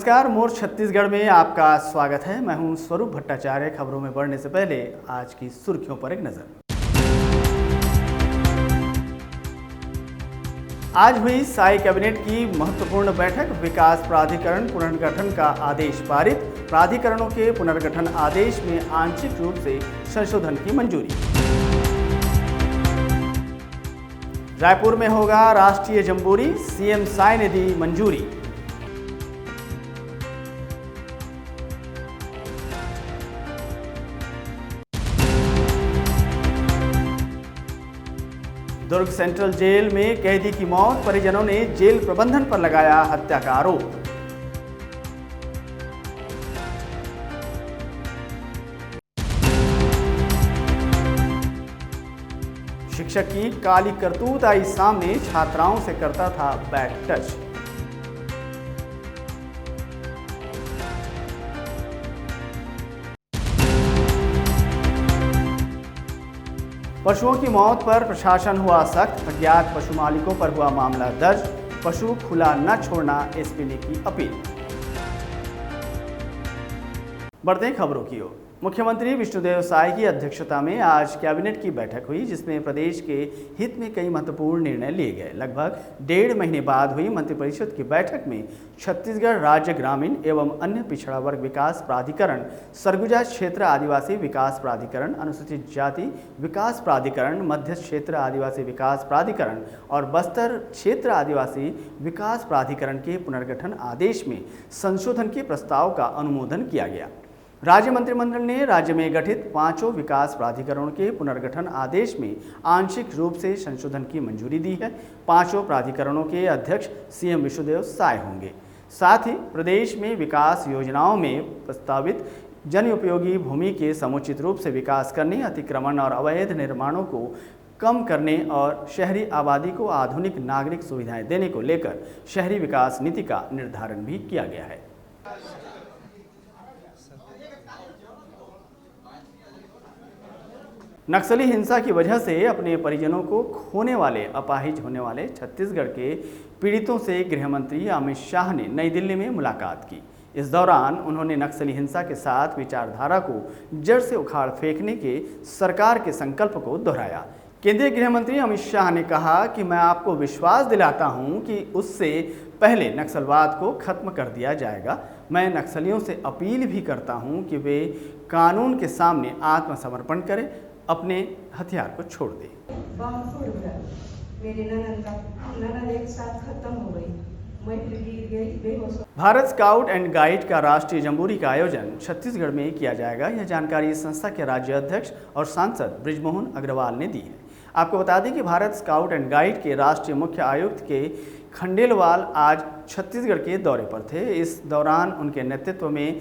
नमस्कार, मोर छत्तीसगढ़ में आपका स्वागत है। मैं हूं स्वरूप भट्टाचार्य। खबरों में बढ़ने से पहले आज की सुर्खियों पर एक नजर। आज हुई साई कैबिनेट की महत्वपूर्ण बैठक। विकास प्राधिकरण पुनर्गठन का आदेश पारित। प्राधिकरणों के पुनर्गठन आदेश में आंशिक रूप से संशोधन की मंजूरी। रायपुर में होगा राष्ट्रीय जम्बूरी, सीएम साई ने दी मंजूरी। दुर्ग सेंट्रल जेल में कैदी की मौत। परिजनों ने जेल प्रबंधन पर लगाया हत्या का आरोप। शिक्षक की काली करतूत आई सामने। छात्राओं से करता था बैड टच। पशुओं की मौत पर प्रशासन हुआ सख्त। अज्ञात पशु मालिकों पर हुआ मामला दर्ज। पशु खुला न छोड़ना, एसपी ने की अपील। बढ़ते हैं खबरों की ओर। मुख्यमंत्री विष्णुदेव साय की अध्यक्षता में आज कैबिनेट की बैठक हुई, जिसमें प्रदेश के हित में कई महत्वपूर्ण निर्णय लिए गए। लगभग 1.5 महीने बाद हुई मंत्रिपरिषद की बैठक में छत्तीसगढ़ राज्य ग्रामीण एवं अन्य पिछड़ा वर्ग विकास प्राधिकरण, सरगुजा क्षेत्र आदिवासी विकास प्राधिकरण, अनुसूचित जाति विकास प्राधिकरण, मध्य क्षेत्र आदिवासी विकास प्राधिकरण और बस्तर क्षेत्र आदिवासी विकास प्राधिकरण के पुनर्गठन आदेश में संशोधन के प्रस्ताव का अनुमोदन किया गया। राज्य मंत्रिमंडल ने राज्य में गठित 5 विकास प्राधिकरणों के पुनर्गठन आदेश में आंशिक रूप से संशोधन की मंजूरी दी है। 5 प्राधिकरणों के अध्यक्ष सीएम विष्णुदेव साय होंगे। साथ ही प्रदेश में विकास योजनाओं में प्रस्तावित जन उपयोगी भूमि के समुचित रूप से विकास करने, अतिक्रमण और अवैध निर्माणों को कम करने और शहरी आबादी को आधुनिक नागरिक सुविधाएं देने को लेकर शहरी विकास नीति का निर्धारण भी किया गया है। नक्सली हिंसा की वजह से अपने परिजनों को खोने वाले, अपाहिज होने वाले छत्तीसगढ़ के पीड़ितों से गृह मंत्री अमित शाह ने नई दिल्ली में मुलाकात की। इस दौरान उन्होंने नक्सली हिंसा के साथ विचारधारा को जड़ से उखाड़ फेंकने के सरकार के संकल्प को दोहराया। केंद्रीय गृह मंत्री अमित शाह ने कहा कि मैं आपको विश्वास दिलाता हूं कि उससे पहले नक्सलवाद को खत्म कर दिया जाएगा। मैं नक्सलियों से अपील भी करता हूं कि वे कानून के सामने आत्मसमर्पण करें, अपने हथियार को छोड़ दे। मेरे ननद एक साथ खत्म हो गई। भारत स्काउट एंड गाइड का राष्ट्रीय जम्बूरी का आयोजन छत्तीसगढ़ में किया जाएगा। यह जानकारी इस संस्था के राज्य अध्यक्ष और सांसद बृजमोहन अग्रवाल ने दी है। आपको बता दें कि भारत स्काउट एंड गाइड के राष्ट्रीय मुख्य आयुक्त के खंडेलवाल आज छत्तीसगढ़ के दौरे पर थे। इस दौरान उनके नेतृत्व में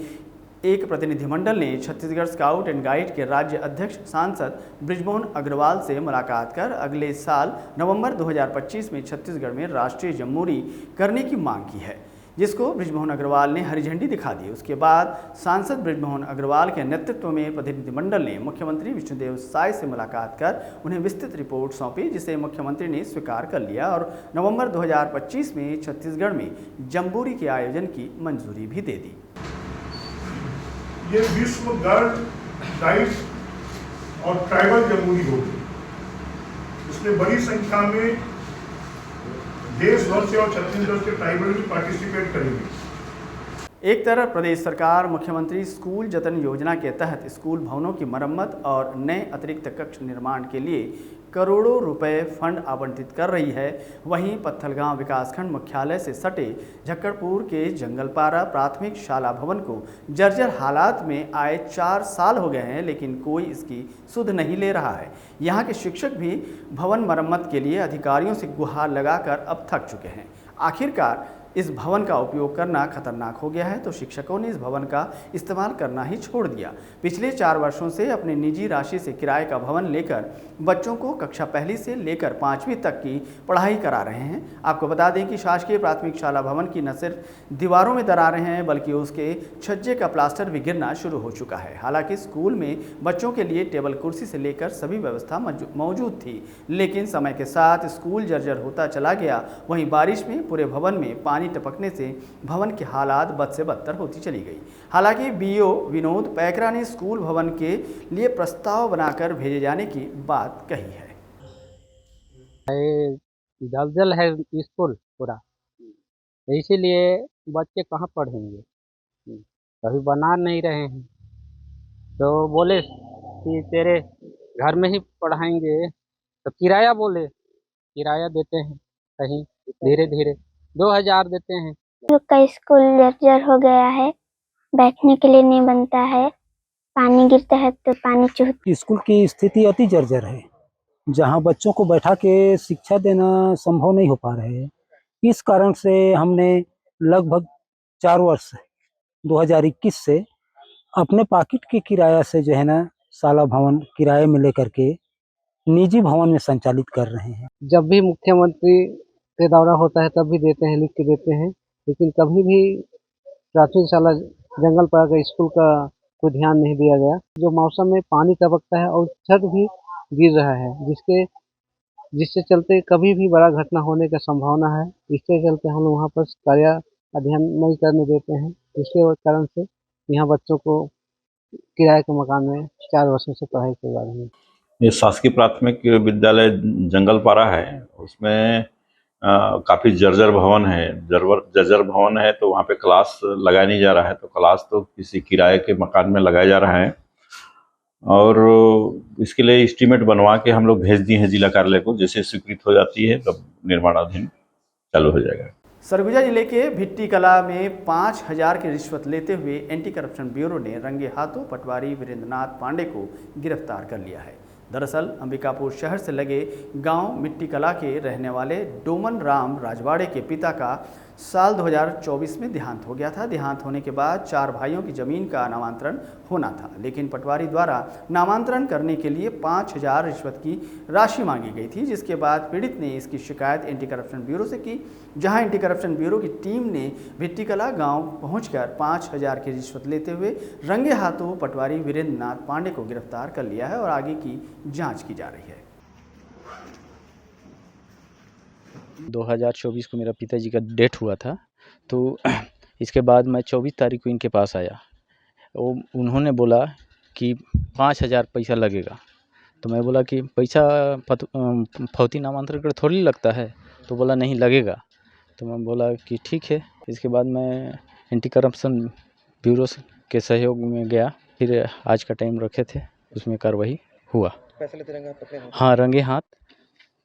एक प्रतिनिधिमंडल ने छत्तीसगढ़ स्काउट एंड गाइड के राज्य अध्यक्ष सांसद बृजमोहन अग्रवाल से मुलाकात कर अगले साल नवंबर 2025 में छत्तीसगढ़ में राष्ट्रीय जम्बूरी करने की मांग की है, जिसको बृजमोहन अग्रवाल ने हरी झंडी दिखा दी। उसके बाद सांसद बृजमोहन अग्रवाल के नेतृत्व में प्रतिनिधिमंडल ने मुख्यमंत्री विष्णुदेव साय से मुलाकात कर उन्हें विस्तृत रिपोर्ट सौंपी, जिसे मुख्यमंत्री ने स्वीकार कर लिया और नवंबर 2025 में छत्तीसगढ़ में जम्बूरी के आयोजन की मंजूरी भी दे दी। ये विश्व गढ़ गाइड और ट्राइबल जम्बूरी होगी। इसमें बड़ी संख्या में देश भर से और छत्तीसगढ़ के ट्राइबल भी पार्टिसिपेट करेंगे। एक तरफ प्रदेश सरकार मुख्यमंत्री स्कूल जतन योजना के तहत स्कूल भवनों की मरम्मत और नए अतिरिक्त कक्ष निर्माण के लिए करोड़ों रुपए फंड आवंटित कर रही है, वहीं पत्थलगांव विकासखंड मुख्यालय से सटे झक्कड़पुर के जंगलपारा प्राथमिक शाला भवन को जर्जर हालात में आए 4 साल हो गए हैं, लेकिन कोई इसकी सुध नहीं ले रहा है। यहाँ के शिक्षक भी भवन मरम्मत के लिए अधिकारियों से गुहार लगाकर अब थक चुके हैं। आखिरकार इस भवन का उपयोग करना खतरनाक हो गया है, तो शिक्षकों ने इस भवन का इस्तेमाल करना ही छोड़ दिया। पिछले 4 वर्षों से अपनी निजी राशि से किराए का भवन लेकर बच्चों को कक्षा 1 से लेकर 5वीं तक की पढ़ाई करा रहे हैं। आपको बता दें कि शासकीय प्राथमिक शाला भवन की न सिर्फ दीवारों में दरारें हैं, बल्कि उसके छज्जे का प्लास्टर भी गिरना शुरू हो चुका है। हालांकि स्कूल में बच्चों के लिए टेबल कुर्सी से लेकर सभी व्यवस्था मौजूद थी, लेकिन समय के साथ स्कूल जर्जर होता चला गया। वहीं बारिश में पूरे भवन में पानी पानी टपकने से भवन की हालात बद से बदतर होती चली गई। हालांकि बीओ विनोद पैकरा ने स्कूल भवन के लिए प्रस्ताव बनाकर भेजे जाने की बात कही है। दलदल है स्कूल पूरा, इसीलिए बच्चे कहाँ पढ़ेंगे, कभी बना नहीं रहे हैं। तो बोले कि तेरे घर में ही पढ़ाएंगे, तो किराया बोले, किराया देते हैं कहीं धीरे धीरे 2000 देते हैं। का स्कूल जर्जर हो गया है, बैठने के लिए नहीं बनता है, पानी गिरता है तो पानी चूहता। स्कूल की स्थिति अति जर्जर है, जहां बच्चों को बैठा के शिक्षा देना संभव नहीं हो पा रहे हैं। इस कारण से हमने लगभग 4 वर्ष 2021 से अपने पॉकेट के किराया से जो है ना शाला भवन किराए में लेकर के निजी भवन में संचालित कर रहे हैं। जब भी मुख्यमंत्री के दौरा होता है तब भी देते हैं, लिख के देते हैं, लेकिन कभी भी प्राथमिक शाला जंगलपाड़ा का स्कूल का कोई ध्यान नहीं दिया गया। जो मौसम में पानी टपकता है और छत भी गिर रहा है, जिससे चलते कभी भी बड़ा घटना होने का संभावना है। इसके चलते हम वहाँ पर कार्य अध्ययन नहीं करने देते हैं। इसके कारण से यहाँ बच्चों को किराए के मकान में 4 वर्षों से पढ़ाई करवा रहे हैं। ये शासकीय प्राथमिक विद्यालय जंगलपाड़ा है, उसमें काफ़ी जर्जर भवन है। जर्जर भवन है तो वहाँ पे क्लास लगाया नहीं जा रहा है, तो क्लास तो किसी किराए के मकान में लगाया जा रहा है और इसके लिए एस्टीमेट बनवा के हम लोग भेज दिए हैं जिला कार्यालय को। जैसे स्वीकृत हो जाती है तब निर्माणाधीन चालू हो जाएगा। सरगुजा जिले के भिट्टी कला में 5000 की रिश्वत लेते हुए एंटी करप्शन ब्यूरो ने रंगे हाथों पटवारी वीरेंद्रनाथ पांडे को गिरफ्तार कर लिया है। दरअसल अंबिकापुर शहर से लगे गांव मिट्टी कला के रहने वाले डोमन राम राजवाड़े के पिता का साल 2024 में देहांत हो गया था। देहांत होने के बाद 4 भाइयों की जमीन का नामांतरण होना था, लेकिन पटवारी द्वारा नामांतरण करने के लिए 5000 रिश्वत की राशि मांगी गई थी, जिसके बाद पीड़ित ने इसकी शिकायत एंटी करप्शन ब्यूरो से की, जहां एंटी करप्शन ब्यूरो की टीम ने भिट्टी कला गाँव पहुँचकर 5000 की रिश्वत लेते हुए रंगे हाथों पटवारी वीरेंद्रनाथ पांडे को गिरफ्तार कर लिया है और आगे की जाँच की जा रही है। 2024 को मेरा पिताजी का डेथ हुआ था, तो इसके बाद मैं 24 तारीख को इनके पास आया। उन्होंने बोला कि 5000 पैसा लगेगा, तो मैं बोला कि पैसा फौती नामांतरण कर थोड़ी लगता है, तो बोला नहीं लगेगा। तो मैं बोला कि ठीक है। इसके बाद मैं एंटी करप्शन ब्यूरो के सहयोग में गया, फिर आज का टाइम रखे थे, उसमें कार्रवाई हुआ। पैसे लेते रंगे हाथ पकड़े? हाँ, रंगे हाथ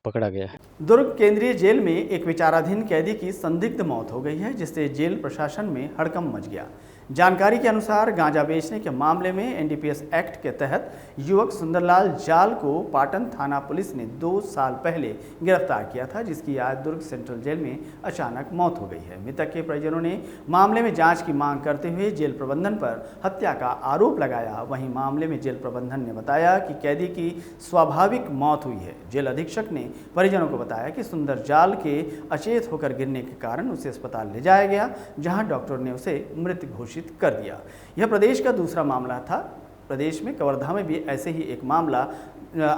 पकड़ा गया है। दुर्ग केंद्रीय जेल में एक विचाराधीन कैदी की संदिग्ध मौत हो गई है, जिससे जेल प्रशासन में हड़कंप मच गया। जानकारी के अनुसार गांजा बेचने के मामले में एनडीपीएस एक्ट के तहत युवक सुंदरलाल जाल को पाटन थाना पुलिस ने 2 साल पहले गिरफ्तार किया था, जिसकी आज दुर्ग सेंट्रल जेल में अचानक मौत हो गई है। मृतक के परिजनों ने मामले में जांच की मांग करते हुए जेल प्रबंधन पर हत्या का आरोप लगाया। वहीं मामले में जेल प्रबंधन ने बताया कि कैदी की स्वाभाविक मौत हुई है। जेल अधीक्षक ने परिजनों को बताया कि सुंदर जाल के अचेत होकर गिरने के कारण उसे अस्पताल ले जाया गया, जहां डॉक्टर ने उसे मृत घोषित कर दिया। यह प्रदेश का दूसरा मामला था। प्रदेश में कवर्धा में भी ऐसे ही एक मामला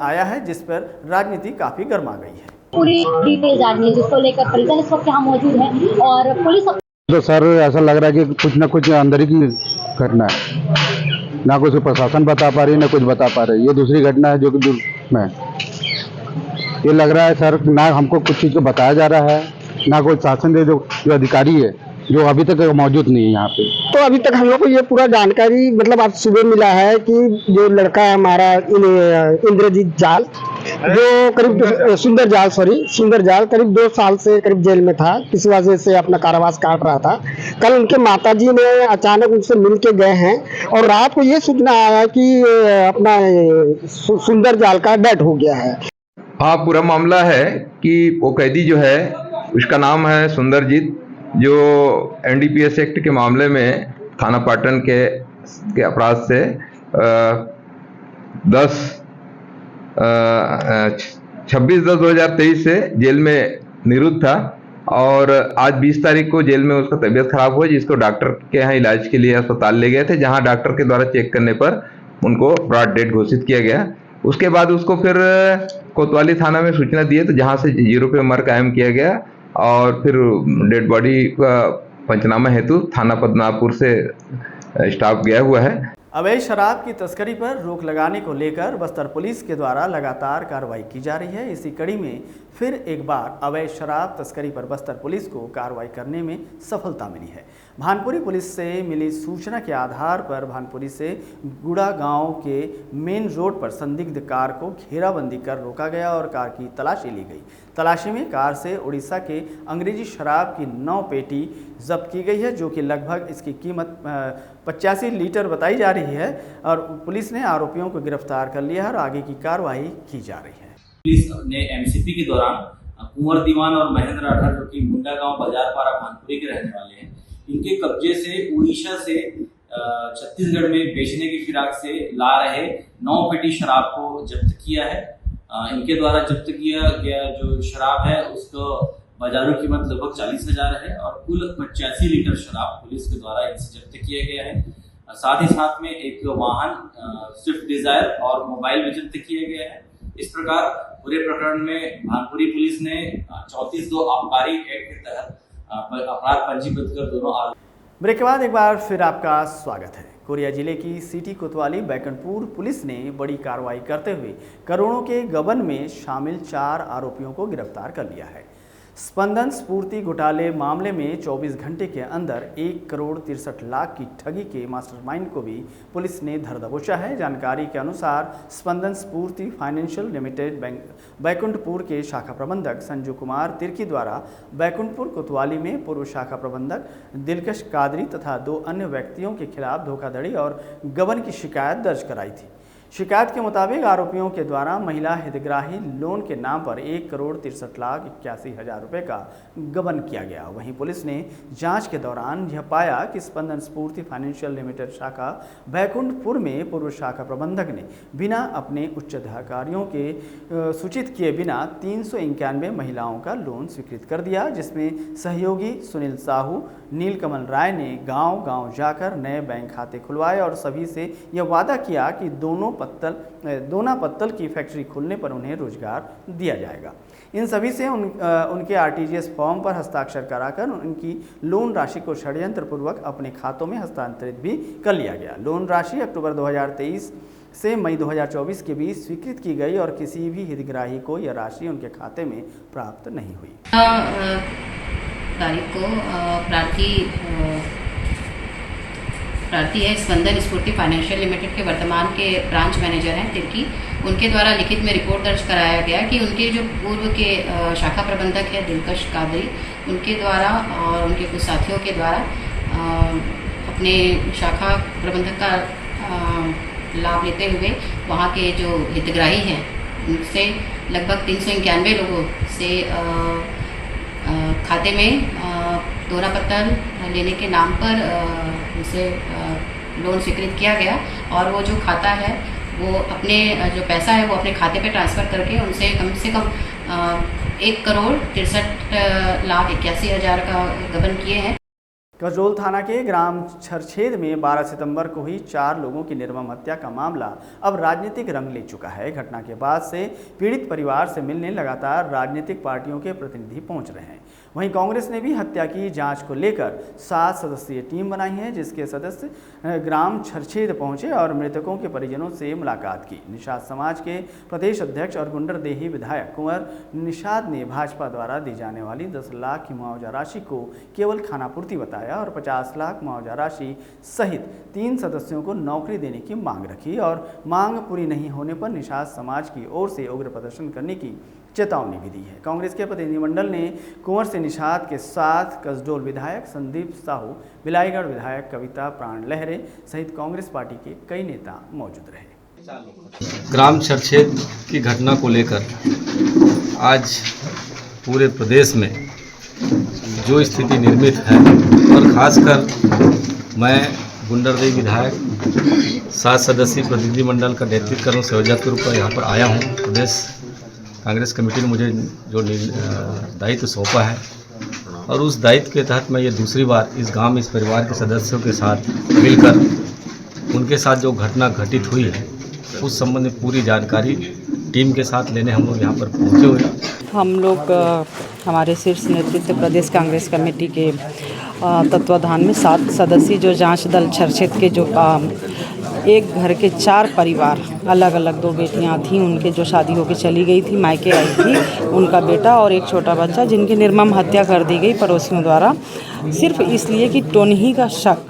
आया है, जिस पर राजनीति काफी गर्मा गई है। पूरी डिटेल जाननी है, जिसको लेकर परिजन इस वक्त यहाँ मौजूद है और पुलिस। तो सर ऐसा लग रहा है कि कुछ ना कुछ अंदर की घटना है, ना कुछ प्रशासन बता पा रही ना कुछ बता पा रही। ये दूसरी घटना है जो कि मैं ये लग रहा है सर, ना हमको कुछ चीज़ को बताया जा रहा है, ना कोई शासन दे जो अधिकारी है जो अभी तक मौजूद नहीं है यहाँ पे। तो अभी तक हम लोग को ये पूरा जानकारी मतलब आज सुबह मिला है कि जो लड़का है हमारा इंद्रजीत जाल, जो करीब सुंदर जाल करीब 2 साल से करीब जेल में था, किसी वजह से अपना कारावास काट रहा था। कल उनके माताजी ने अचानक उनसे मिल के गए हैं और रात को ये सूचना आया कि अपना सुंदर जाल का डेथ हो गया है। हाँ, पूरा मामला है कि वो कैदी जो है उसका नाम है सुंदरजीत, जो एनडीपीएस एक्ट के मामले में थाना पाटन के अपराध से 26/10/2023 से जेल में निरुद्ध था और आज 20 तारीख को जेल में उसका तबीयत खराब हुआ, जिसको डॉक्टर के यहाँ इलाज के लिए अस्पताल ले गए थे, जहां डॉक्टर के द्वारा चेक करने पर उनको ब्रॉड डेथ घोषित किया गया। उसके बाद उसको फिर कोतवाली थाना में सूचना दिए, तो जहां से 0 पे मर कायम किया गया और फिर डेड बॉडी का पंचनामा हेतु थाना पद्मनाभपुर से स्टाफ गया हुआ है। अवैध शराब की तस्करी पर रोक लगाने को लेकर बस्तर पुलिस के द्वारा लगातार कार्रवाई की जा रही है। इसी कड़ी में फिर एक बार अवैध शराब तस्करी पर बस्तर पुलिस को कार्रवाई करने में सफलता मिली है। भानपुरी पुलिस से मिली सूचना के आधार पर भानपुरी से गुड़ा गांव के मेन रोड पर संदिग्ध कार को घेराबंदी कर रोका गया और कार की तलाशी ली गई। तलाशी में कार से उड़ीसा के अंग्रेजी शराब की 9 पेटी जब्त की गई है, जो कि लगभग इसकी कीमत 85 लीटर बताई जा रही है और पुलिस ने आरोपियों को गिरफ्तार कर लिया है और आगे की कार्रवाई की जा रही है। पुलिस ने एमसीपी के दौरान कुंवर दीवान और महेंद्र राठौर, जो कि मुंडा गांव बाजारपारा भानपुरी के रहने वाले हैं, इनके कब्जे से उड़ीसा से छत्तीसगढ़ में बेचने की फिराक से ला रहे 9 पेटी शराब को जब्त किया है। इनके द्वारा जब्त किया गया जो शराब है उसको बाजारू कीमत लगभग 40,000 है और कुल 85 लीटर शराब पुलिस के द्वारा इनसे जब्त किया गया है। साथ ही साथ में एक वाहन स्विफ्ट डिजायर और मोबाइल भी जब्त किया गया है। इस प्रकार पूरे प्रकरण में भानपुरी पुलिस ने 34(2) आबकारी एक्ट के तहत अपराध पंजीबद्ध कर दोनों आरोपी। ब्रेक के बाद एक बार फिर आपका स्वागत है। कोरिया जिले की सिटी कोतवाली बैकुंठपुर पुलिस ने बड़ी कार्रवाई करते हुए करोड़ों के गबन में शामिल 4 आरोपियों को गिरफ्तार कर लिया है। स्पंदन स्फूर्ति घोटाले मामले में 24 घंटे के अंदर 1 करोड़ 63 लाख की ठगी के मास्टरमाइंड को भी पुलिस ने धर दबोचा है। जानकारी के अनुसार स्पंदन स्फूर्ति फाइनेंशियल लिमिटेड बैकुंठपुर के शाखा प्रबंधक संजू कुमार तिर्की द्वारा बैकुंठपुर कोतवाली में पूर्व शाखा प्रबंधक दिलकश कादरी तथा 2 अन्य व्यक्तियों के खिलाफ धोखाधड़ी और गबन की शिकायत दर्ज कराई थी। शिकायत के मुताबिक आरोपियों के द्वारा महिला हितग्राही लोन के नाम पर 1 करोड़ 63 लाख 81 हजार रुपये का गबन किया गया। वहीं पुलिस ने जांच के दौरान यह पाया कि स्पंदन स्फूर्ति फाइनेंशियल लिमिटेड शाखा बैकुंठपुर में पूर्व शाखा प्रबंधक ने बिना अपने उच्च अधिकारियों के सूचित किए बिना 391 महिलाओं का लोन स्वीकृत कर दिया, जिसमें सहयोगी सुनील साहू, नीलकमल राय ने गांव-गांव जाकर नए बैंक खाते खुलवाए और सभी से यह वादा किया कि दोना पत्तल की फैक्ट्री खुलने पर उन्हें रोजगार दिया जाएगा। इन सभी से उनके आरटीजीएस फॉर्म पर हस्ताक्षर कराकर उनकी लोन राशि को षड्यंत्रपूर्वक अपने खातों में हस्तांतरित भी कर लिया गया। लोन राशि अक्टूबर 2023 से मई 2024 के बीच स्वीकृत की गई और किसी भी हितग्राही को यह राशि उनके खाते में प्राप्त नहीं हुई। तारीख को प्रार्थी है स्पंदन स्फूर्ति फाइनेंशियल लिमिटेड के वर्तमान के ब्रांच मैनेजर हैं तिर्की, उनके द्वारा लिखित में रिपोर्ट दर्ज कराया गया कि उनके जो पूर्व के शाखा प्रबंधक है दिलकश कादरी, उनके द्वारा और उनके कुछ साथियों के द्वारा अपने शाखा प्रबंधक का लाभ लेते हुए वहाँ के जो हितग्राही हैं उनसे लगभग 391 लोगों से खाते में दोना पत्तल लेने के नाम पर उनसे लोन स्वीकृत किया गया और वो जो खाता है वो अपने जो पैसा है वो अपने खाते पे ट्रांसफ़र करके उनसे कम से कम 1 करोड़ 63 लाख 81 हजार का गबन किए हैं। कसडोल थाना के ग्राम छरछेद में 12 सितंबर को हुई 4 लोगों की निर्मम हत्या का मामला अब राजनीतिक रंग ले चुका है। घटना के बाद से पीड़ित परिवार से मिलने लगातार राजनीतिक पार्टियों के प्रतिनिधि पहुंच रहे हैं। वहीं कांग्रेस ने भी हत्या की जांच को लेकर 7 सदस्यीय टीम बनाई है, जिसके सदस्य ग्राम छरछेद पहुंचे और मृतकों के परिजनों से मुलाकात की। निषाद समाज के प्रदेश अध्यक्ष और गुंडरदेही विधायक कुंवर निषाद ने भाजपा द्वारा दी जाने वाली 10 लाख की मुआवजा राशि को केवल खानापूर्ति बताया और 50 लाख मुआवजा राशि सहित 3 सदस्यों को नौकरी देने की मांग रखी और मांग पूरी नहीं होने पर निषाद समाज की ओर से उग्र प्रदर्शन करने की चेतावनी भी दी है। कांग्रेस के प्रतिनिधिमंडल ने कुंवर से निषाद के साथ कसडोल विधायक संदीप साहू, बिलाईगढ़ विधायक कविता प्राण लहरे सहित कांग्रेस पार्टी के कई नेता मौजूद रहे। ग्राम छरछेद की घटना को लेकर आज पूरे प्रदेश में जो स्थिति निर्मित है और खासकर मैं गुंडरदेही विधायक 7 सदस्यीय प्रतिनिधिमंडल का नेतृत्व कर संयोजक के रूप में यहाँ पर आया हूँ। प्रदेश कांग्रेस कमेटी ने मुझे जो दायित्व सौंपा है और उस दायित्व के तहत मैं ये दूसरी बार इस गांव में इस परिवार के सदस्यों के साथ मिलकर उनके साथ जो घटना घटित हुई है उस संबंध में पूरी जानकारी टीम के साथ लेने हम लोग यहाँ पर पहुँचे हुए हैं। हम लोग हमारे शीर्ष नेतृत्व प्रदेश कांग्रेस कमेटी के तत्वाधान में 7 सदस्यीय जो जांच दल छरछेद के जो एक घर के 4 परिवार अलग अलग 2 बेटियां थीं, उनके जो शादी होकर चली गई थी, मायके आई थी, उनका बेटा और एक छोटा बच्चा, जिनकी निर्मम हत्या कर दी गई पड़ोसियों द्वारा, सिर्फ इसलिए कि टोनही का शक।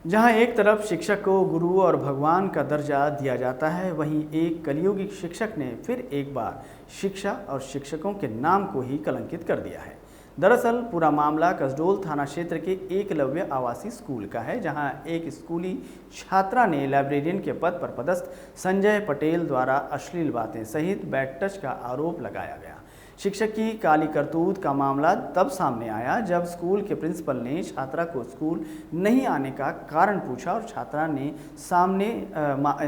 जहां एक तरफ शिक्षक को गुरु और भगवान का दर्जा दिया जाता है, वहीं एक कलयुगी शिक्षक ने फिर एक बार शिक्षा और शिक्षकों के नाम को ही कलंकित कर दिया है। दरअसल पूरा मामला कसडोल थाना क्षेत्र के एकलव्य आवासीय स्कूल का है, जहां एक स्कूली छात्रा ने लाइब्रेरियन के पद पर पदस्थ संजय पटेल द्वारा अश्लील बातें सहित बैड टच का आरोप लगाया गया। शिक्षक की काली करतूत का मामला तब सामने आया जब स्कूल के प्रिंसिपल ने छात्रा को स्कूल नहीं आने का कारण पूछा और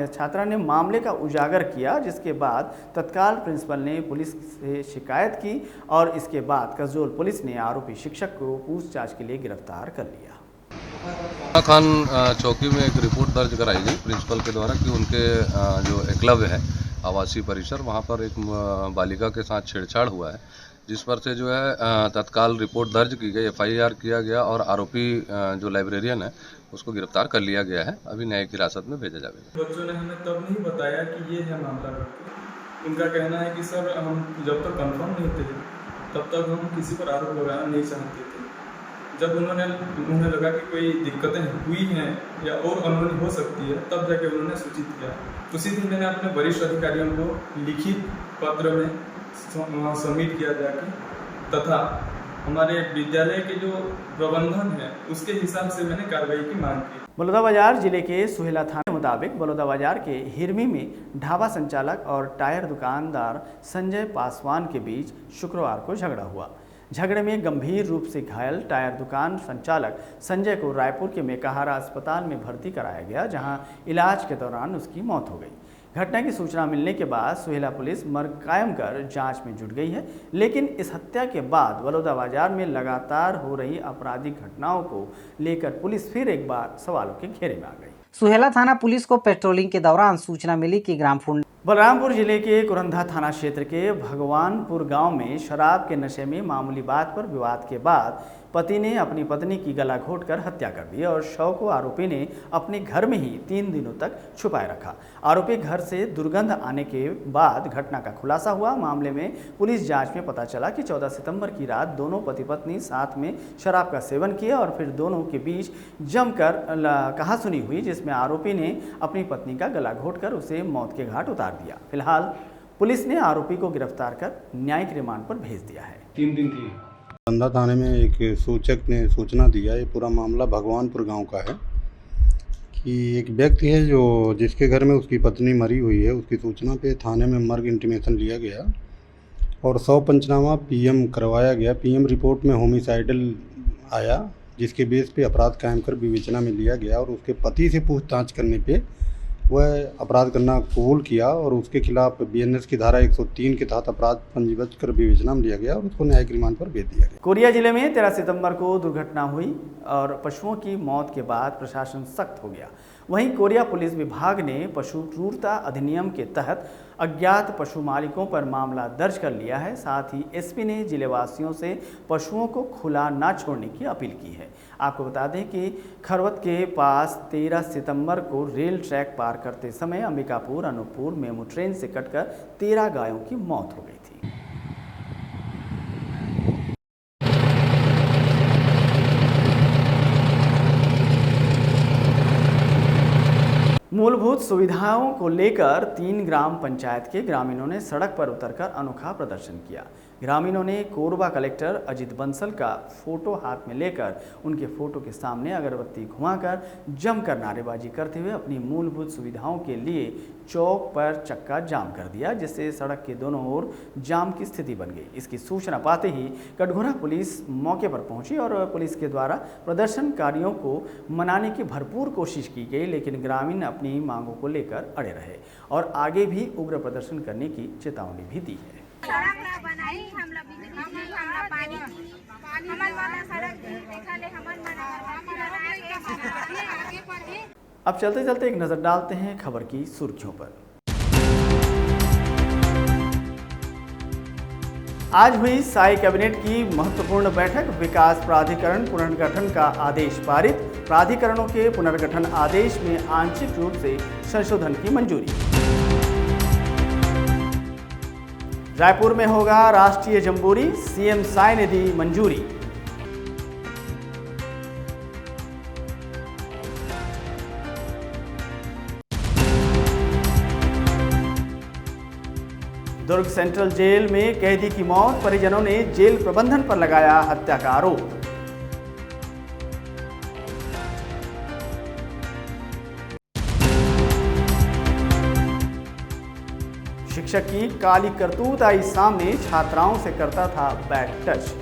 छात्रा ने मामले का उजागर किया, जिसके बाद तत्काल प्रिंसिपल ने पुलिस से शिकायत की और इसके बाद कसडोल पुलिस ने आरोपी शिक्षक को पूछताछ के लिए गिरफ्तार कर लिया। खान चौकी में एक रिपोर्ट दर्ज कराई गई प्रिंसिपल के द्वारा कि उनके जो एकलव्य है आवासीय परिसर, वहाँ पर एक बालिका के साथ छेड़छाड़ हुआ है, जिस पर से जो है तत्काल रिपोर्ट दर्ज की गई, FIR किया गया और आरोपी जो लाइब्रेरियन है उसको गिरफ्तार कर लिया गया है। अभी न्यायिक हिरासत में भेजा जाएगा। बच्चों ने हमें तब नहीं बताया कि ये है मामला। उनका कहना है कि सर हम जब तक कंफर्म नहीं थे तब तक हम किसी पर आरोप लगाना नहीं चाहते थे। जब उन्हें लगा कि कोई दिक्कतें हुई हैं या और अनहोनी हो सकती है, तब जाके उन्होंने सूचित किया। उसी दिन मैंने अपने वरिष्ठ अधिकारियों को लिखित पत्र में सबमिट किया जाके, तथा हमारे विद्यालय के जो प्रबंधन है उसके हिसाब से मैंने कार्रवाई की मांग की। बलौदाबाजार जिले के सुहेला थाना के मुताबिक बलौदाबाजार के हिरमी में ढाबा संचालक और टायर दुकानदार संजय पासवान के बीच शुक्रवार को झगड़ा हुआ। झगड़े में गंभीर रूप से घायल टायर दुकान संचालक संजय को रायपुर के मेकाहारा अस्पताल में भर्ती कराया गया, जहां इलाज के दौरान उसकी मौत हो गई। घटना की सूचना मिलने के बाद सुहेला पुलिस मर्ग कायम कर जांच में जुट गई है, लेकिन इस हत्या के बाद बलौदाबाजार में लगातार हो रही आपराधिक घटनाओं को लेकर पुलिस फिर एक बार सवालों के घेरे में आ गई। सुहेला थाना पुलिस को पेट्रोलिंग के दौरान सूचना मिली कि ग्रामफुंड बलरामपुर जिले के कुरंधा थाना क्षेत्र के भगवानपुर गांव में शराब के नशे में मामूली बात पर विवाद के बाद पति ने अपनी पत्नी की गला घोंटकर हत्या कर दी और शव को आरोपी ने अपने घर में ही 3 दिनों तक छुपाए रखा। आरोपी घर से दुर्गंध आने के बाद घटना का खुलासा हुआ। मामले में पुलिस जांच में पता चला कि 14 सितंबर की रात दोनों पति पत्नी साथ में शराब का सेवन किया और फिर दोनों के बीच जमकर कहासुनी हुई, जिसमें आरोपी ने अपनी पत्नी का गला घोंटकर उसे मौत के घाट उतार दिया। फिलहाल पुलिस ने आरोपी को गिरफ्तार कर न्यायिक रिमांड पर भेज दिया है। 3 दिन थी। कुरंधा थाने में एक सूचक ने सूचना दिया, ये पूरा मामला भगवानपुर गांव का है, कि एक व्यक्ति है जो जिसके घर में उसकी पत्नी मरी हुई है। उसकी सूचना पे थाने में मर्ग इंटीमेशन लिया गया और 100 पंचनामा PM करवाया गया। PM रिपोर्ट में होमिसाइडल आया, जिसके बेस पे अपराध कायम कर विवेचना में लिया गया और उसके पति से पूछताछ करने पे वह अपराध करना कबूल किया और उसके खिलाफ BNS की धारा 103 के तहत अपराध पंजीबद्ध कर विवेचना में लिया गया और उसको न्यायिक रिमांड पर भेज दिया गया। कोरिया जिले में 13 सितंबर को दुर्घटना हुई और पशुओं की मौत के बाद प्रशासन सख्त हो गया। वहीं कोरिया पुलिस विभाग ने पशु क्रूरता अधिनियम के तहत अज्ञात पशु मालिकों पर मामला दर्ज कर लिया है। साथ ही SP ने जिलेवासियों से पशुओं को खुला ना छोड़ने की अपील की है। आपको बता दें कि खरवत के पास 13 सितंबर को रेल ट्रैक पार करते समय अंबिकापुर अनूपपुर मेमू ट्रेन से कटकर 13 गायों की मौत हो गई थी। मूलभूत सुविधाओं को लेकर 3 ग्राम पंचायत के ग्रामीणों ने सड़क पर उतरकर अनोखा प्रदर्शन किया। ग्रामीणों ने कोरबा कलेक्टर अजित बंसल का फोटो हाथ में लेकर उनके फोटो के सामने अगरबत्ती घुमाकर जमकर नारेबाजी करते हुए अपनी मूलभूत सुविधाओं के लिए चौक पर चक्का जाम कर दिया, जिससे सड़क के दोनों ओर जाम की स्थिति बन गई। इसकी सूचना पाते ही कटघोरा पुलिस मौके पर पहुंची और पुलिस के द्वारा प्रदर्शनकारियों को मनाने की भरपूर कोशिश की गई, लेकिन ग्रामीण अपनी मांगों को लेकर अड़े रहे और आगे भी उग्र प्रदर्शन करने की चेतावनी भी दी है। अब चलते चलते एक नजर डालते हैं खबर की सुर्खियों पर। आज हुई साई कैबिनेट की महत्वपूर्ण बैठक। विकास प्राधिकरण पुनर्गठन का आदेश पारित। प्राधिकरणों के पुनर्गठन आदेश में आंशिक रूप से संशोधन की मंजूरी। रायपुर में होगा राष्ट्रीय जम्बूरी, सीएम साई ने दी मंजूरी। दुर्ग सेंट्रल जेल में कैदी की मौत। परिजनों ने जेल प्रबंधन पर लगाया हत्या का आरोप। शिक्षक की काली करतूत आई सामने। छात्राओं से करता था बैड टच।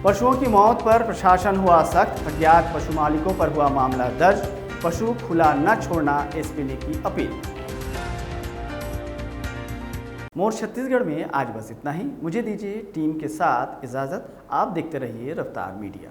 पशुओं की मौत पर प्रशासन हुआ सख्त। अज्ञात पशु मालिकों पर हुआ मामला दर्ज। पशु खुला न छोड़ना एसपी ने की अपील। मोर छत्तीसगढ़ में आज बस इतना ही। मुझे दीजिए टीम के साथ इजाजत। आप देखते रहिए रफ्तार मीडिया।